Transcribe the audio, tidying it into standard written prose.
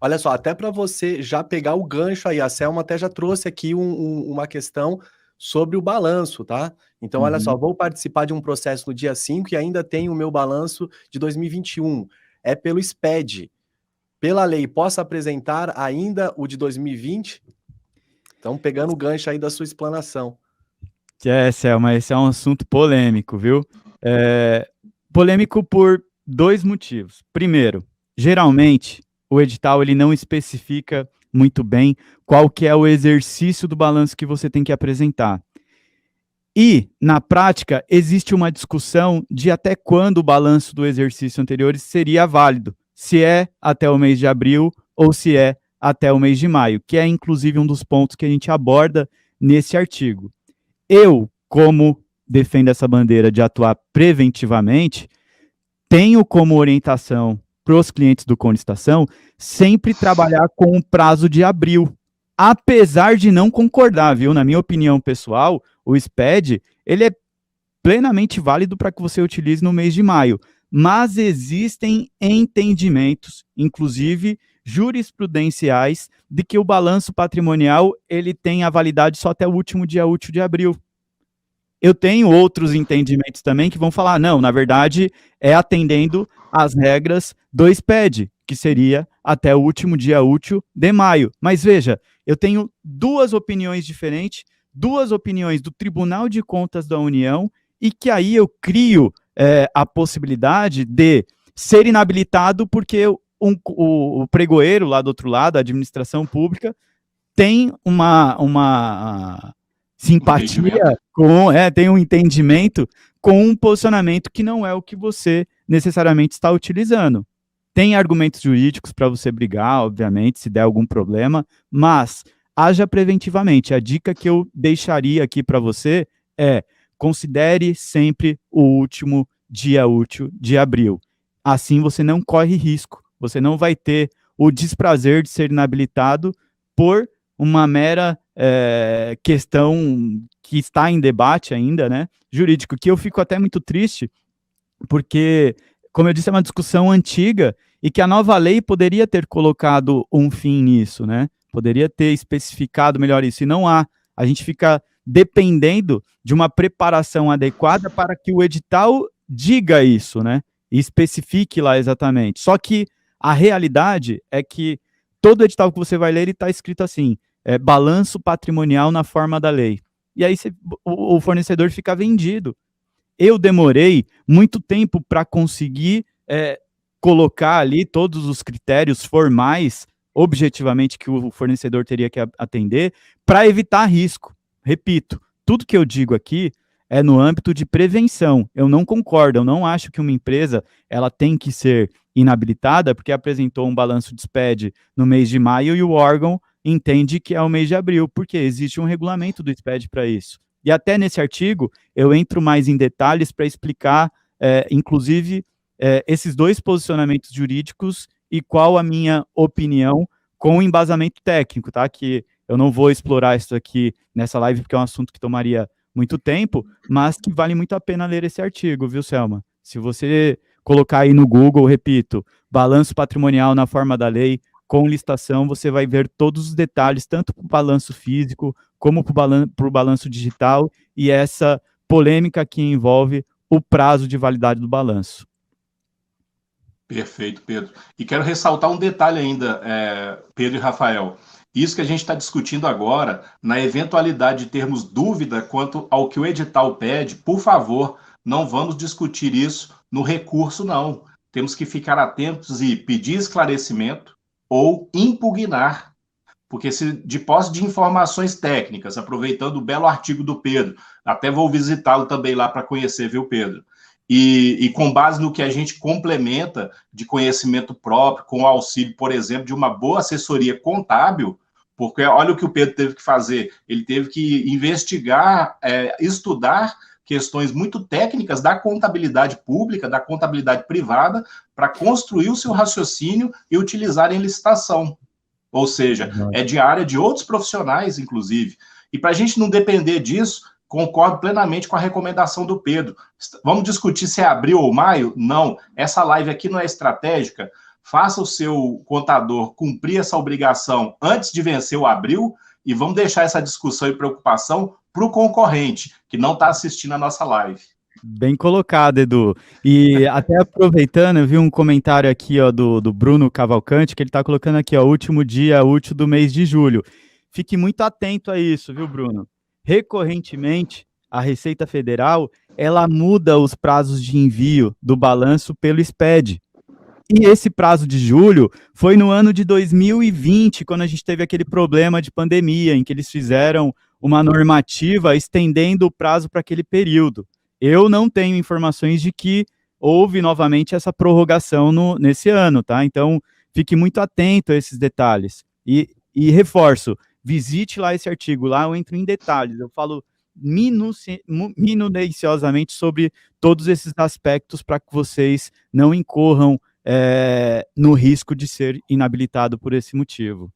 Olha só, até para você já pegar o gancho aí, a Selma até já trouxe aqui uma questão sobre o balanço, tá? Então, olha só, Uhum. vou participar de um processo no dia 5 e ainda tenho o meu balanço de 2021. É pelo SPED. Pela lei, posso apresentar ainda o de 2020? Então, pegando o gancho aí da sua explanação. Selma, esse é um assunto polêmico, viu? É, polêmico por dois motivos. Primeiro, geralmente o edital ele não especifica muito bem qual que é o exercício do balanço que você tem que apresentar. E, na prática, existe uma discussão de até quando o balanço do exercício anterior seria válido, se é até o mês de abril ou se é até o mês de maio, que é inclusive um dos pontos que a gente aborda nesse artigo. Eu, como defendo essa bandeira de atuar preventivamente, tenho como orientação para os clientes do Cone Estação sempre trabalhar com um prazo de abril. Apesar de não concordar, viu? Na minha opinião pessoal, o SPED, ele é plenamente válido para que você utilize no mês de maio. Mas existem entendimentos, inclusive jurisprudenciais, de que o balanço patrimonial ele tem a validade só até o último dia útil de abril. Eu tenho outros entendimentos também que vão falar, não, na verdade, é atendendo às regras do SPED, que seria até o último dia útil de maio. Mas veja, eu tenho duas opiniões diferentes, duas opiniões do Tribunal de Contas da União, e que aí eu crio a possibilidade de ser inabilitado porque o pregoeiro lá do outro lado, a administração pública, tem uma Entendimento. simpatia tem um entendimento com um posicionamento que não é o que você necessariamente está utilizando. Tem argumentos jurídicos para você brigar, obviamente, se der algum problema, mas haja preventivamente. A dica que eu deixaria aqui para você é: considere sempre o último dia útil de abril. Assim você não corre risco, você não vai ter o desprazer de ser inabilitado por uma mera questão que está em debate ainda, né, jurídico, que eu fico até muito triste, porque, como eu disse, é uma discussão antiga e que a nova lei poderia ter colocado um fim nisso, né? Poderia ter especificado melhor isso, e não há. A gente fica dependendo de uma preparação adequada para que o edital diga isso, né? E especifique lá exatamente. Só que a realidade é que todo edital que você vai ler, ele está escrito assim, balanço patrimonial na forma da lei. E aí o fornecedor fica vendido. Eu demorei muito tempo para conseguir colocar ali todos os critérios formais, objetivamente, que o fornecedor teria que atender, para evitar risco. Repito, tudo que eu digo aqui é no âmbito de prevenção. Eu não concordo, eu não acho que uma empresa ela tem que ser inabilitada porque apresentou um balanço de SPED no mês de maio e o órgão entende que é o mês de abril, porque existe um regulamento do SPED para isso. E até nesse artigo eu entro mais em detalhes para explicar, inclusive, esses dois posicionamentos jurídicos e qual a minha opinião com embasamento técnico, tá? Que eu não vou explorar isso aqui nessa live porque é um assunto que tomaria muito tempo, mas que vale muito a pena ler esse artigo, viu, Selma? Se você colocar aí no Google, repito, balanço patrimonial na forma da lei, com listação, você vai ver todos os detalhes, tanto para o balanço físico, como para o balanço digital, e essa polêmica que envolve o prazo de validade do balanço. Perfeito, Pedro. E quero ressaltar um detalhe ainda, Pedro e Rafael. Isso que a gente está discutindo agora, na eventualidade de termos dúvida quanto ao que o edital pede, por favor, não vamos discutir isso no recurso, não. Temos que ficar atentos e pedir esclarecimento ou impugnar, porque se de posse de informações técnicas, aproveitando o belo artigo do Pedro, até vou visitá-lo também lá para conhecer, viu, Pedro? E com base no que a gente complementa de conhecimento próprio, com o auxílio, por exemplo, de uma boa assessoria contábil, porque olha o que o Pedro teve que fazer, ele teve que investigar, estudar questões muito técnicas da contabilidade pública, da contabilidade privada, para construir o seu raciocínio e utilizar em licitação. Ou seja, é de área de outros profissionais, inclusive. E para a gente não depender disso, concordo plenamente com a recomendação do Pedro. Vamos discutir se é abril ou maio? Não. Essa live aqui não é estratégica. faça o seu contador cumprir essa obrigação antes de vencer o abril, e vamos deixar essa discussão e preocupação para o concorrente, que não está assistindo a nossa live. Bem colocado, Edu. E até aproveitando, eu vi um comentário aqui, ó, do Bruno Cavalcante, que ele está colocando aqui, ó, último dia útil do mês de julho. Fique muito atento a isso, viu, Bruno? Recorrentemente, a Receita Federal, ela muda os prazos de envio do balanço pelo SPED. E esse prazo de julho foi no ano de 2020, quando a gente teve aquele problema de pandemia, em que eles fizeram uma normativa estendendo o prazo para aquele período. Eu não tenho informações de que houve novamente essa prorrogação nesse ano, tá? Então, fique muito atento a esses detalhes. E reforço, visite lá esse artigo, lá eu entro em detalhes, eu falo minuciosamente sobre todos esses aspectos para que vocês não incorram no risco de ser inabilitado por esse motivo.